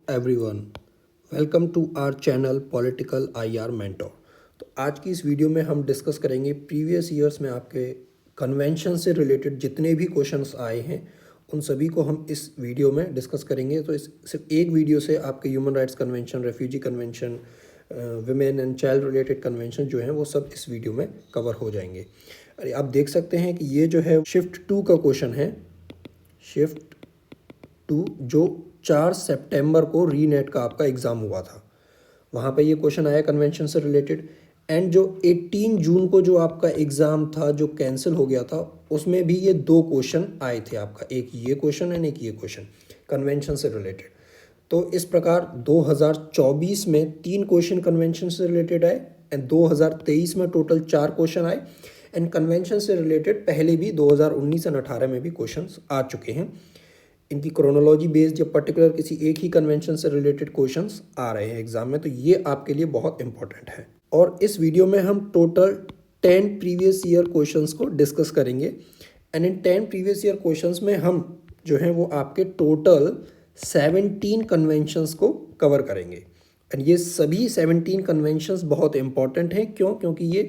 Everyone, welcome to our channel political IR mentor. तो आज की इस वीडियो में हम डिस्कस करेंगे प्रीवियस ईयर्स में आपके कन्वेंशन से रिलेटेड जितने भी क्वेश्चंस आए हैं उन सभी को हम इस वीडियो में डिस्कस करेंगे। तो इस सिर्फ एक वीडियो से आपके human rights convention, refugee convention, women and child related convention जो हैं वो सब इस वीडियो में कवर हो जाएंगे। अरे आप देख सकते हैं कि ये जो है शिफ्ट 2 का क्वेश्चन है। शिफ्ट 2 जो 4 सितंबर को रीनेट का आपका एग्ज़ाम हुआ था, वहाँ पे ये क्वेश्चन आया कन्वेंशन से रिलेटेड। एंड जो 18 जून को जो आपका एग्ज़ाम था जो कैंसिल हो गया था, उसमें भी ये दो क्वेश्चन आए थे आपका, एक ये क्वेश्चन एंड एक ये क्वेश्चन कन्वेंशन से रिलेटेड। तो इस प्रकार 2024 में 3 क्वेश्चन कन्वेंशन से रिलेटेड आए एंड 2023 में टोटल 4 क्वेश्चन आए। एंड कन्वेंशन से रिलेटेड पहले भी 2019 एंड 18 में भी क्वेश्चंस आ चुके हैं। इनकी क्रोनोलॉजी बेस्ड या पर्टिकुलर किसी एक ही कन्वेंशन से रिलेटेड क्वेश्चंस आ रहे हैं एग्जाम में, तो ये आपके लिए बहुत इंपॉर्टेंट है। और इस वीडियो में हम टोटल 10 प्रीवियस ईयर क्वेश्चंस को डिस्कस करेंगे। And in 10 previous year questions में हम जो है वो आपके टोटल 17 कन्वेंशंस को कवर करेंगे। एंड ये सभी 17 कन्वेंशंस बहुत इंपॉर्टेंट हैं। क्योंकि ये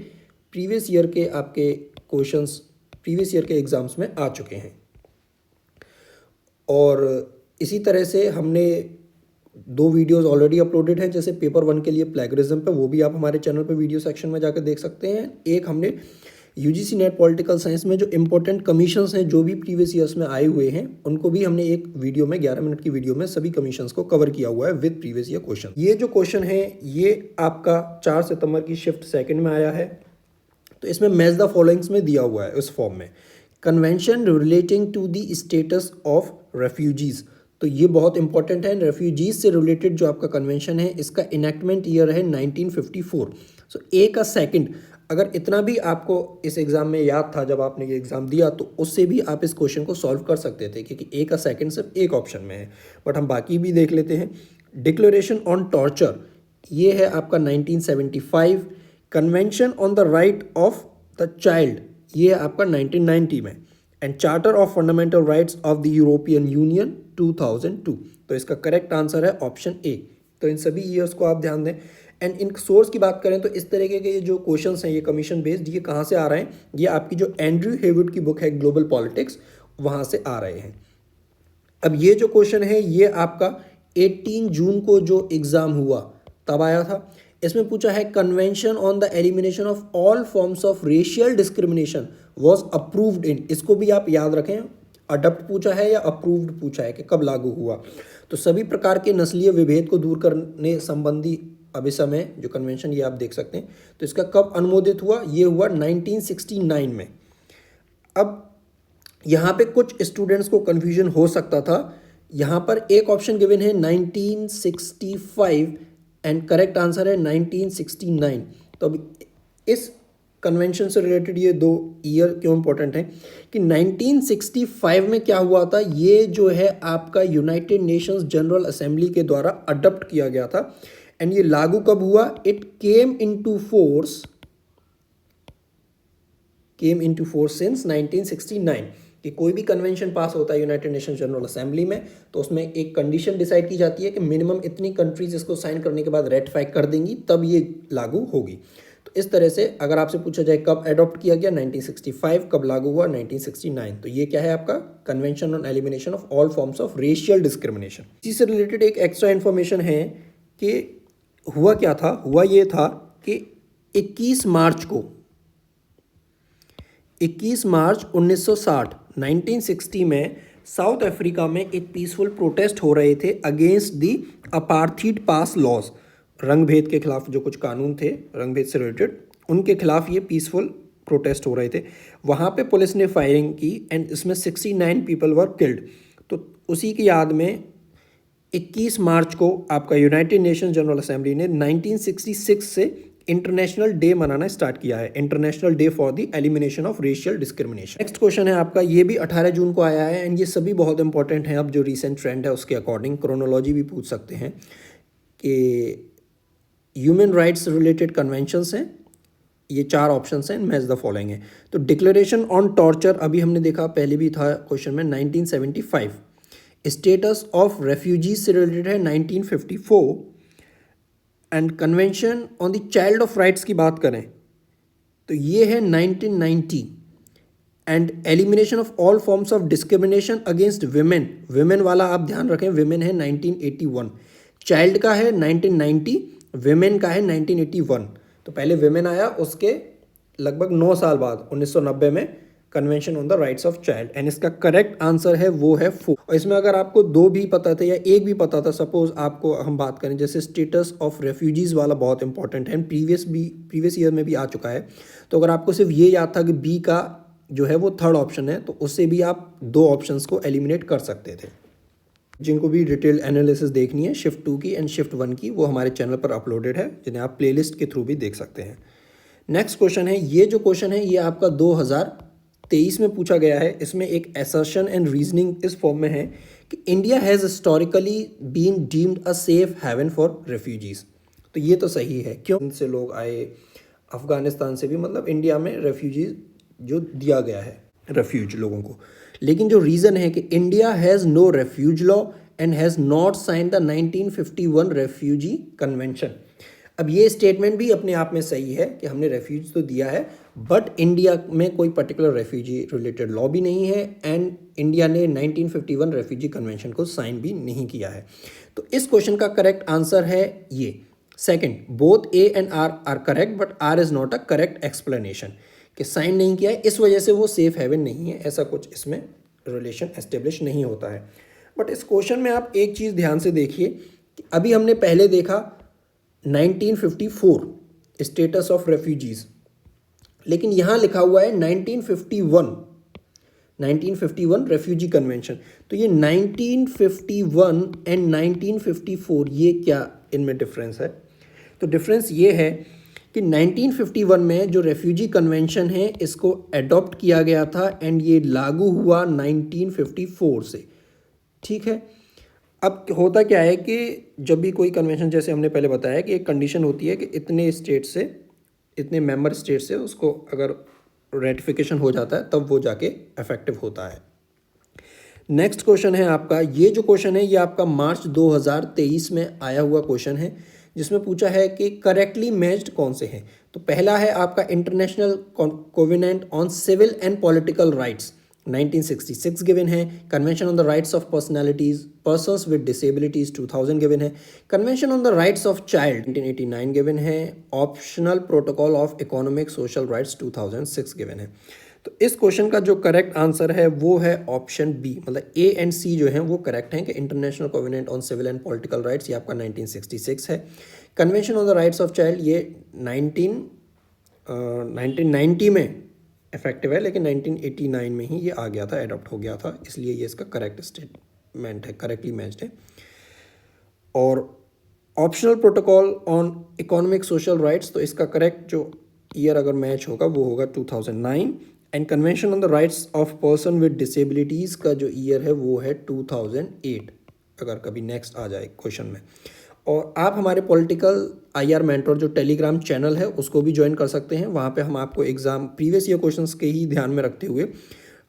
प्रीवियस ईयर के आपके क्वेश्चंस प्रीवियस ईयर के एग्जाम्स में आ चुके हैं। और इसी तरह से हमने 2 वीडियोस ऑलरेडी अपलोडेड हैं, जैसे पेपर 1 के लिए प्लेगरिज्म पे, वो भी आप हमारे चैनल पे वीडियो सेक्शन में जाकर देख सकते हैं। एक हमने यूजीसी नेट पॉलिटिकल साइंस में जो इंपॉर्टेंट कमीशंस हैं जो भी प्रीवियस ईयर्स में आए हुए हैं, उनको भी हमने एक वीडियो में 11 मिनट की वीडियो में सभी कमीशंस को कवर किया हुआ है विद प्रीवियस ईयर क्वेश्चन। ये जो क्वेश्चन है ये आपका 4 सितंबर की शिफ्ट 2 में आया है। तो इसमें मैच द फॉलोइंग्स में दिया हुआ है उस फॉर्म में, convention relating to the status of refugees. तो ये बहुत इंपॉर्टेंट है। रेफ्यूजीज से रिलेटेड जो आपका कन्वेंशन है इसका इनैक्टमेंट ईयर है 1954। सो ए का सेकंड, अगर इतना भी आपको इस एग्जाम में याद था जब आपने ये एग्जाम दिया, तो उससे भी आप इस क्वेश्चन को सॉल्व कर सकते थे, क्योंकि ए का सेकंड सिर्फ एक ऑप्शन में है। बट हम बाकी भी देख लेते हैं। डिक्लेरेशन ऑन टॉर्चर, ये है आपका 1975। Convention on the right of the child, ये है आपका 1990 में। And charter of fundamental rights of the European union 2002। तो इसका करेक्ट आंसर है ऑप्शन ए। तो इन सभी ईयर्स को आप ध्यान दें। एंड इन सोर्स की बात करें तो इस तरीके के ये जो क्वेश्चंस हैं ये कमीशन बेस्ड, ये कहाँ से आ रहे हैं? ये आपकी जो एंड्रयू हेवुड की बुक है ग्लोबल पॉलिटिक्स, वहाँ से आ रहे हैं। अब ये जो क्वेश्चन है ये आपका 18 जून को जो एग्ज़ाम हुआ तब आया था। इसमें पूछा है convention on the elimination of all forms of racial discrimination was approved in, इसको भी आप याद रखें, अडप्ट पूछा है या अप्रूव्ड पूछा है कि कब लागू हुआ। तो सभी प्रकार के नस्लीय विभेद को दूर करने संबंधी अभिसमय जो कन्वेंशन, ये आप देख सकते हैं। तो इसका कब अनुमोदित हुआ? ये हुआ 1969 में। अब यहाँ पे कुछ स्टूडेंट्स को कन्फ्यूजन हो सकता था। यहाँ पर एक ऑप्शन गिवन है 1965 एंड करेक्ट आंसर है 1969। तो अब इस कन्वेंशन से रिलेटेड ये 2 ईयर क्यों इंपॉर्टेंट है कि 1965 में क्या हुआ था, ये जो है आपका यूनाइटेड नेशंस जनरल असेंबली के द्वारा अडॉप्ट किया गया था। एंड ये लागू कब हुआ? It came into force since 1969। कि कोई भी कन्वेंशन पास होता है यूनाइटेड नेशन जनरल असेंबली में, तो उसमें एक कंडीशन डिसाइड की जाती है कि मिनिमम इतनी कंट्रीज इसको साइन करने के बाद रेटिफाई कर देंगी, तब ये लागू होगी। तो इस तरह से अगर आपसे पूछा जाए कब अडॉप्ट किया गया, 1965, कब लागू हुआ, 1969। तो ये क्या है आपका convention on elimination of all forms of racial discrimination. इसी से रिलेटेड एक एक्स्ट्रा इन्फॉर्मेशन है कि हुआ क्या था। हुआ ये था कि 21 मार्च 1960 1960 में साउथ अफ्रीका में एक पीसफुल प्रोटेस्ट हो रहे थे against the apartheid pass laws. रंग भेद के खिलाफ जो कुछ कानून थे रंग भेद से रिलेटेड, उनके खिलाफ ये पीसफुल प्रोटेस्ट हो रहे थे। वहाँ पे पुलिस ने फायरिंग की एंड इसमें 69 पीपल वर किल्ड। तो उसी की याद में 21 मार्च को आपका यूनाइटेड नेशन जनरल असेंबली ने 1966 से इंटरनेशनल डे मनाना स्टार्ट किया है, international day for the elimination of racial discrimination. Next question है आपका, ये भी 18 जून को आया है। एंड ये सभी बहुत इंपॉर्टेंट हैं। अब जो रिसेंट ट्रेंड है उसके अकॉर्डिंग क्रोनोलॉजी भी पूछ सकते हैं कि ह्यूमन राइट्स रिलेटेड कन्वेंशंस हैं। ये 4 ऑप्शंस हैं, मैच द फॉलोइंग है। तो डिक्लेरेशन ऑन टॉर्चर अभी हमने देखा, पहले भी था क्वेश्चन में, 1975। स्टेटस ऑफ रेफ्यूजीज से रिलेटेड है 1954। And convention on the child of rights की बात करें तो ये है 1990। And elimination of all forms of discrimination against women, women वाला आप ध्यान रखें, विमेन है 1981, चाइल्ड का है 1990, विमेन का है 1981। तो पहले विमेन आया, उसके लगभग 9 साल बाद 1990 में convention on the rights of child. And इसका करेक्ट आंसर है वो है 4। और इसमें अगर आपको 2 भी पता थे या 1 भी पता था, सपोज आपको हम बात करें जैसे स्टेटस ऑफ रेफ्यूजीज वाला बहुत इंपॉर्टेंट है, प्रीवियस ईयर में भी आ चुका है। तो अगर आपको सिर्फ ये याद था कि बी का जो है वो थर्ड ऑप्शन है, तो उससे भी आप 2 ऑप्शंस को एलिमिनेट कर सकते थे। जिनको भी डिटेल एनालिसिस देखनी है शिफ्ट 2 की एंड शिफ्ट 1 की, वो हमारे चैनल पर अपलोडेड है, जिन्हें आप प्लेलिस्ट के थ्रू भी देख सकते हैं। नेक्स्ट क्वेश्चन है, ये जो क्वेश्चन है ये आपका 2023 में पूछा गया है। इसमें एक असर्शन एंड रीजनिंग इस फॉर्म में है कि India has historically been deemed a safe haven for refugees. तो ये तो सही है, क्यों? इनसे लोग आए, अफगानिस्तान से भी, मतलब इंडिया में रेफ्यूजीज जो दिया गया है रेफ्यूज लोगों को। लेकिन जो रीज़न है कि India has no refuge law and has not sign the 1951 refugee convention. अब ये स्टेटमेंट भी अपने आप में सही है कि हमने रेफ्यूज तो दिया है, बट इंडिया में कोई पर्टिकुलर रेफ्यूजी रिलेटेड लॉ भी नहीं है एंड इंडिया ने 1951 रेफ्यूजी कन्वेंशन को साइन भी नहीं किया है। तो इस क्वेश्चन का करेक्ट आंसर है ये second, both A and R correct, but R is not a correct explanation, कि साइन नहीं किया है इस वजह से वो सेफ हेवन नहीं है, ऐसा कुछ इसमें रिलेशन एस्टेब्लिश नहीं होता है। बट इस क्वेश्चन में आप एक चीज़ ध्यान से देखिए कि अभी हमने पहले देखा 1954 स्टेटस ऑफ रेफ्यूजीज, लेकिन यहाँ लिखा हुआ है 1951 रेफ्यूजी कन्वेंशन। तो ये 1951 एंड 1954 ये क्या इनमें डिफरेंस है? तो डिफरेंस ये है कि 1951 में जो रेफ्यूजी कन्वेंशन है इसको एडॉप्ट किया गया था एंड ये लागू हुआ 1954 से, ठीक है। अब होता क्या है कि जब भी कोई कन्वेंशन, जैसे हमने पहले बताया कि एक कंडीशन होती है कि इतने स्टेट से, इतने मेंबर स्टेट से उसको अगर रेटिफिकेशन हो जाता है तब वो जाके इफेक्टिव होता है। नेक्स्ट क्वेश्चन है आपका, ये जो क्वेश्चन है ये आपका मार्च 2023 में आया हुआ क्वेश्चन है, जिसमें पूछा है कि करेक्टली मैच्ड कौन से हैं। तो पहला है आपका international covenant on civil and political rights 1966 given है, convention on the rights of personalities persons with disabilities 2000 given है, convention on the rights of child 1989 given है, optional protocol of economic social rights 2006 given है। तो इस question का जो correct answer है वो है ऑप्शन बी, मतलब ए एंड सी जो हैं वो करेक्ट हैं कि international covenant on civil and political rights ये आपका 1966 है, convention on the rights of child ये 1990 में इफेक्टिव है, लेकिन 1989 में ही ये आ गया था, एडॉप्ट हो गया था, इसलिए ये इसका करेक्ट स्टेटमेंट है, करेक्टली मैच्ड है। और optional protocol on economic social rights, तो इसका करेक्ट जो ईयर अगर मैच होगा वो होगा 2009 and convention on the rights of person with disabilities का जो ईयर है वो है 2008, अगर कभी नेक्स्ट आ जाए क्वेश्चन में। और आप हमारे पॉलिटिकल IR मेंटर जो टेलीग्राम चैनल है उसको भी ज्वाइन कर सकते हैं, वहाँ पे हम आपको एग्जाम प्रीवियस ईयर क्वेश्चंस के ही ध्यान में रखते हुए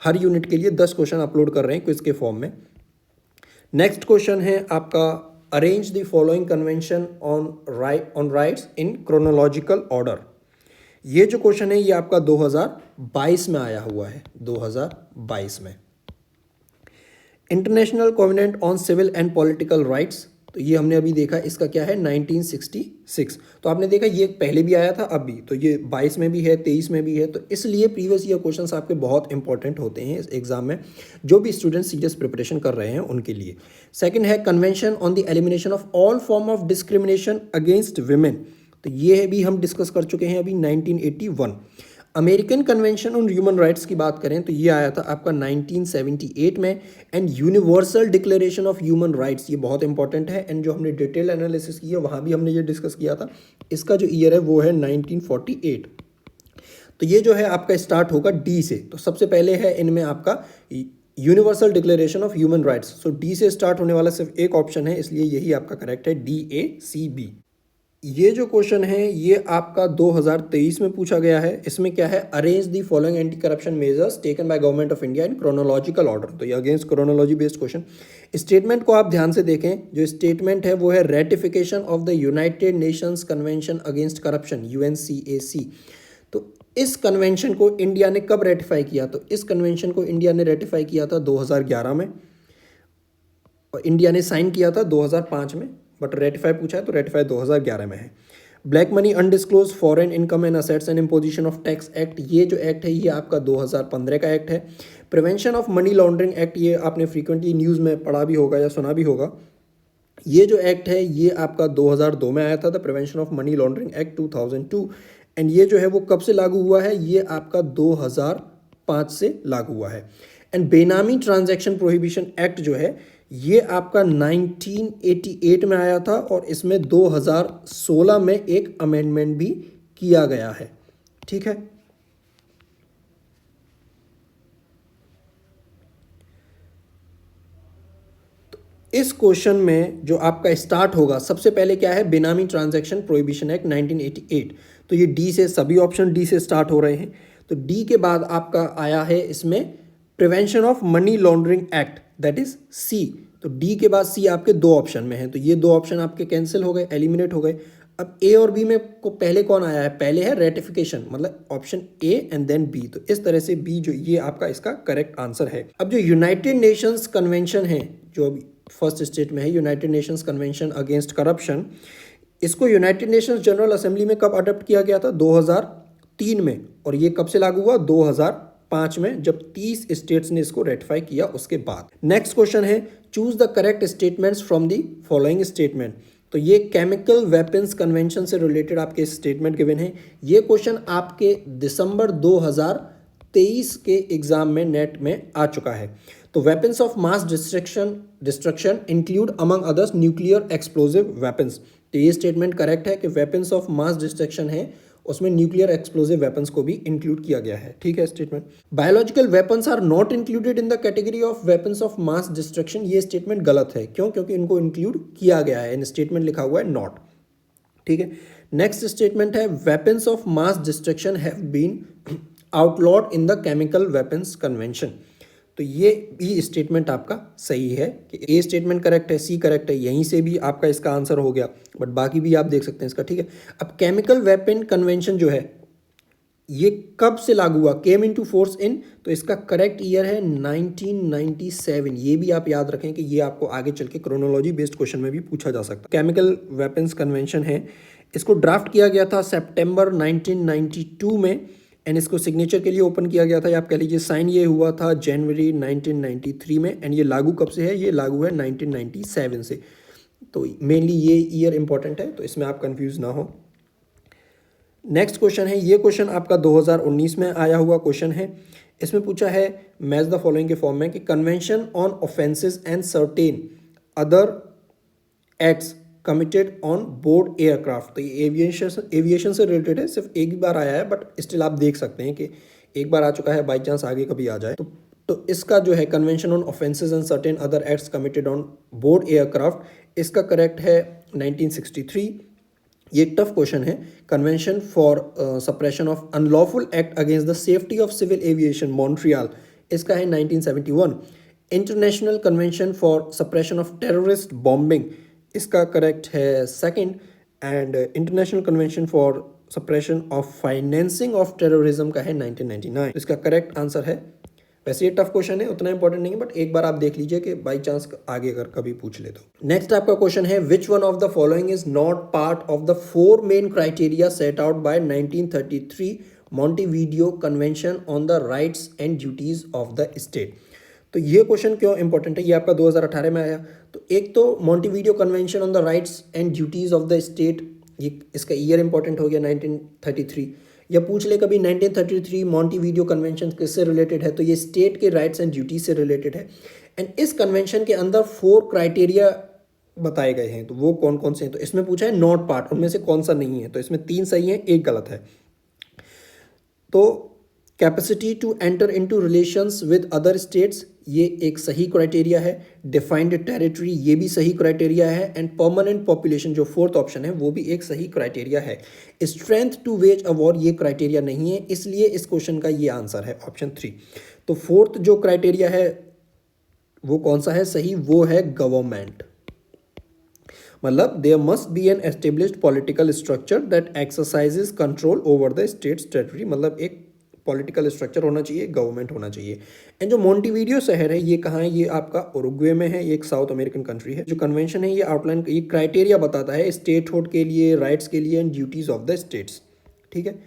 हर यूनिट के लिए 10 क्वेश्चन अपलोड कर रहे हैं क्विज के फॉर्म में। नेक्स्ट क्वेश्चन है आपका, arrange the following convention on rights in chronological order. ये जो क्वेश्चन है ये आपका 2022 में आया हुआ है, 2022 में। International covenant on civil and political rights, तो ये हमने अभी देखा, इसका क्या है 1966। तो आपने देखा ये पहले भी आया था अब भी, तो ये 22 में भी है, 23 में भी है, तो इसलिए प्रीवियस ईयर क्वेश्चंस आपके बहुत इंपॉर्टेंट होते हैं इस एग्जाम में, जो भी स्टूडेंट सीरियस प्रिपरेशन कर रहे हैं उनके लिए। सेकंड है convention on the elimination of all form of discrimination against women, तो ये भी हम डिस्कस कर चुके हैं अभी 1981। American convention on human rights की बात करें तो ये आया था आपका 1978 में। And universal declaration of human rights, ये बहुत इंपॉर्टेंट है एंड जो हमने डिटेल एनालिसिस की है वहाँ भी हमने ये डिस्कस किया था, इसका जो ईयर है वो है 1948। तो ये जो है आपका स्टार्ट होगा डी से, तो सबसे पहले है इनमें आपका universal declaration of human rights, so D से स्टार्ट होने वाला सिर्फ एक ऑप्शन है, इसलिए यही आपका करेक्ट है, DACB। ये जो क्वेश्चन है ये आपका 2023 में पूछा गया है। इसमें क्या है, arrange the following anti corruption measures taken by government of India in chronological order. तो ये against chronology based question. Statement को आप ध्यान से देखें, जो स्टेटमेंट है वो है ratification of the United Nations convention against corruption UNCAC। तो इस कन्वेंशन को इंडिया ने कब रेटिफाई किया, तो इस कन्वेंशन को इंडिया ने रेटिफाई किया था 2011 में, और इंडिया ने साइन किया था 2005 में, बट रेटिफाई पूछा है तो रेटिफाई 2011 में है। Black money undisclosed foreign income and assets and imposition of tax act, ये जो एक्ट है ये आपका 2015 का एक्ट है। Prevention of money laundering act, ये आपने फ्रीक्वेंटली न्यूज़ में पढ़ा भी होगा या सुना भी होगा। ये जो एक्ट है ये आपका 2002 में आया था, the prevention of money laundering act 2002। And ये जो है वो कब से लागू हुआ है, ये आपका 2005 से लागू हुआ है। एंड बेनामी ट्रांजैक्शन प्रोहिबिशन एक्ट जो है ये आपका 1988 में आया था, और इसमें 2016 में एक अमेंडमेंट भी किया गया है। ठीक है, तो इस क्वेश्चन में जो आपका स्टार्ट होगा, सबसे पहले क्या है, बेनामी ट्रांजैक्शन प्रोहिबिशन एक्ट 1988। तो ये डी से, सभी ऑप्शन डी से स्टार्ट हो रहे हैं। तो डी के बाद आपका आया है इसमें prevention of money laundering act, that is C. तो डी के बाद सी आपके दो ऑप्शन में है, तो ये दो ऑप्शन आपके कैंसिल हो गए, एलिमिनेट हो गए। अब ए और बी में को पहले कौन आया है, पहले है रेटिफिकेशन, मतलब option A and then B. तो इस तरह से बी जो ये आपका इसका करेक्ट आंसर है। अब जो यूनाइटेड नेशंस कन्वेंशन है, जो अभी फर्स्ट स्टेट में है, United Nations convention against corruption, इसको यूनाइटेड नेशंस जनरल असेंबली में कब अडॉप्ट किया गया था, 2003 में। और ये कब से लागू हुआ, 2005 में, जब 30 स्टेट्स ने इसको रेटिफाई किया उसके बाद। नेक्स्ट क्वेश्चन है, choose the correct statements from the following statement. तो ये केमिकल वेपन्स कन्वेंशन से रिलेटेड आपके स्टेटमेंट गिवन है। ये क्वेश्चन आपके दिसंबर 2023 के एग्जाम में नेट में आ चुका है। तो weapons of mass destruction include among others nuclear explosive weapons. तो ये स्टेटमेंट करेक्ट है कि वेपन्स ऑफ मास डिस्ट्रक्शन है, उसमें न्यूक्लियर एक्सप्लोजिव वेपन्स को भी इंक्लूड किया गया है। ठीक है statement. Biological weapons are not included in the category of weapons of mass destruction, ये स्टेटमेंट गलत है। क्यों, क्योंकि इनको इंक्लूड किया गया है, इन स्टेटमेंट लिखा हुआ है नॉट। ठीक है, नेक्स्ट स्टेटमेंट है, weapons of mass destruction have been outlawed in the chemical weapons convention. तो ये भी स्टेटमेंट आपका सही है कि ए स्टेटमेंट करेक्ट है, सी करेक्ट है, यहीं से भी आपका इसका आंसर हो गया, बट बाकी भी आप देख सकते हैं इसका। ठीक है, अब केमिकल वेपन कन्वेंशन जो है ये कब से लागू हुआ, केम इनटू फोर्स इन, तो इसका करेक्ट ईयर है 1997। ये भी आप याद रखें कि ये आपको आगे चल के क्रोनोलॉजी बेस्ड क्वेश्चन में भी पूछा जा सकता है। केमिकल वेपन्स कन्वेंशन है, इसको ड्राफ्ट किया गया था सितंबर 1992 में, एंड इसको सिग्नेचर के लिए ओपन किया गया था, या आप कह लीजिए साइन ये हुआ था जनवरी 1993 में। एंड ये लागू कब से है, ये लागू है 1997 से। तो मेनली ये ईयर इंपॉर्टेंट है, तो इसमें आप कंफ्यूज ना हो। नेक्स्ट क्वेश्चन है, ये क्वेश्चन आपका 2019 में आया हुआ क्वेश्चन है। इसमें पूछा है मैच द फॉलोइंग के फॉर्म में कि convention on offences and certain other acts committed on board aircraft. तो ये एविएशन से रिलेटेड है, सिर्फ एक ही बार आया है, बट स्टिल आप देख सकते हैं कि एक बार आ चुका है, बाई चांस आगे कभी आ जाए। तो इसका जो है convention on offences and certain other acts committed on board aircraft, इसका करेक्ट है 1963। ये टफ क्वेश्चन है। Convention for suppression of unlawful act against the safety of civil aviation Montreal, इसका है 1971। International convention for suppression of terrorist bombing, इसका correct है second. And international convention for suppression of financing of terrorism का है 1999। इसका correct answer है। वैसे ये टफ क्वेश्चन है, उतना इंपॉर्टेंट नहीं है, बट एक बार आप देख लीजिए कि बाई चांस आगे अगर कभी पूछ ले तो। नेक्स्ट आपका क्वेश्चन है, which one of the following is not part of the 4 main criteria set out by 1933 Montevideo convention on the rights and duties of the state. तो ये क्वेश्चन क्यों इंपॉर्टेंट है, ये आपका 2018 में आया। तो एक तो Montevideo convention on the rights and duties of the state, ये इसका ईयर इंपॉर्टेंट हो गया 1933। या पूछ ले कभी 1933 मॉन्टेविडियो कन्वेंशन किससे रिलेटेड है, तो ये स्टेट के राइट्स एंड ड्यूटीज से रिलेटेड है। एंड इस कन्वेंशन के अंदर 4 क्राइटेरिया बताए गए हैं, तो वो कौन कौन से हैं, तो इसमें पूछा है नॉट पार्ट, उनमें से कौन सा नहीं है, तो इसमें 3 सही है, 1 गलत है। तो capacity to enter into relations with other states, ये एक सही क्राइटेरिया है। डिफाइंड टेरिटरी, ये भी सही क्राइटेरिया है। एंड परमानेंट पॉपुलेशन, जो फोर्थ ऑप्शन है, वो भी एक सही क्राइटेरिया है। Strength to wage a war, ये क्राइटेरिया नहीं है, इसलिए इस क्वेश्चन का ये आंसर है ऑप्शन 3। तो फोर्थ जो क्राइटेरिया है वो कौन सा है सही, वो है गवर्नमेंट। मतलब there must be an established political structure that exercises control over the state's territory, मतलब एक पॉलिटिकल स्ट्रक्चर होना चाहिए, गवर्नमेंट होना चाहिए। एंड जो मोंटेविडियो शहर है ये कहाँ है, ये आपका उरुग्वे में है, ये एक साउथ अमेरिकन कंट्री है। जो कन्वेंशन है ये आउटलाइन, ये क्राइटेरिया बताता है स्टेटहुड के लिए, राइट्स के लिए and duties of the states, ठीक है।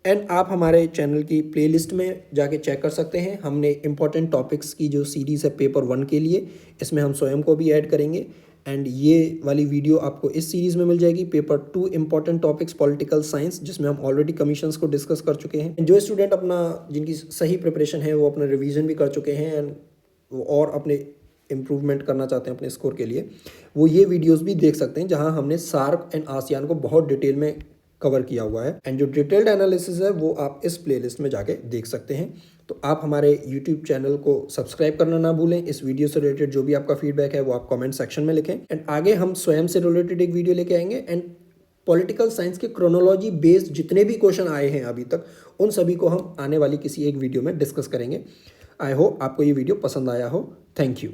एंड आप हमारे चैनल की प्लेलिस्ट में जाके चेक कर सकते हैं, हमने इंपॉर्टेंट टॉपिक्स की जो सीरीज़ है पेपर 1 के लिए, इसमें हम स्वयं को भी ऐड करेंगे। एंड ये वाली वीडियो आपको इस सीरीज़ में मिल जाएगी, paper 2 important topics political science, जिसमें हम ऑलरेडी कमीशंस को डिस्कस कर चुके हैं। जो स्टूडेंट अपना जिनकी सही प्रिपरेशन है वो अपना रिवीजन भी कर चुके हैं एंड वो और अपने इम्प्रूवमेंट करना चाहते हैं अपने स्कोर के लिए, वो ये वीडियोस भी देख सकते हैं जहां हमने सार्क एंड आसियान को बहुत डिटेल में कवर किया हुआ है। एंड जो डिटेल्ड एनालिसिस है वो आप इस प्लेलिस्ट में जाके देख सकते हैं। तो आप हमारे यूट्यूब चैनल को सब्सक्राइब करना ना भूलें। इस वीडियो से रिलेटेड जो भी आपका फीडबैक है वो आप कमेंट सेक्शन में लिखें। एंड आगे हम स्वयं से रिलेटेड एक वीडियो लेके आएंगे एंड पॉलिटिकल साइंस के क्रोनोलॉजी बेस्ड जितने भी क्वेश्चन आए हैं अभी तक, उन सभी को हम आने वाली किसी एक वीडियो में डिस्कस करेंगे। आई होप आपको ये वीडियो पसंद आया हो। Thank you.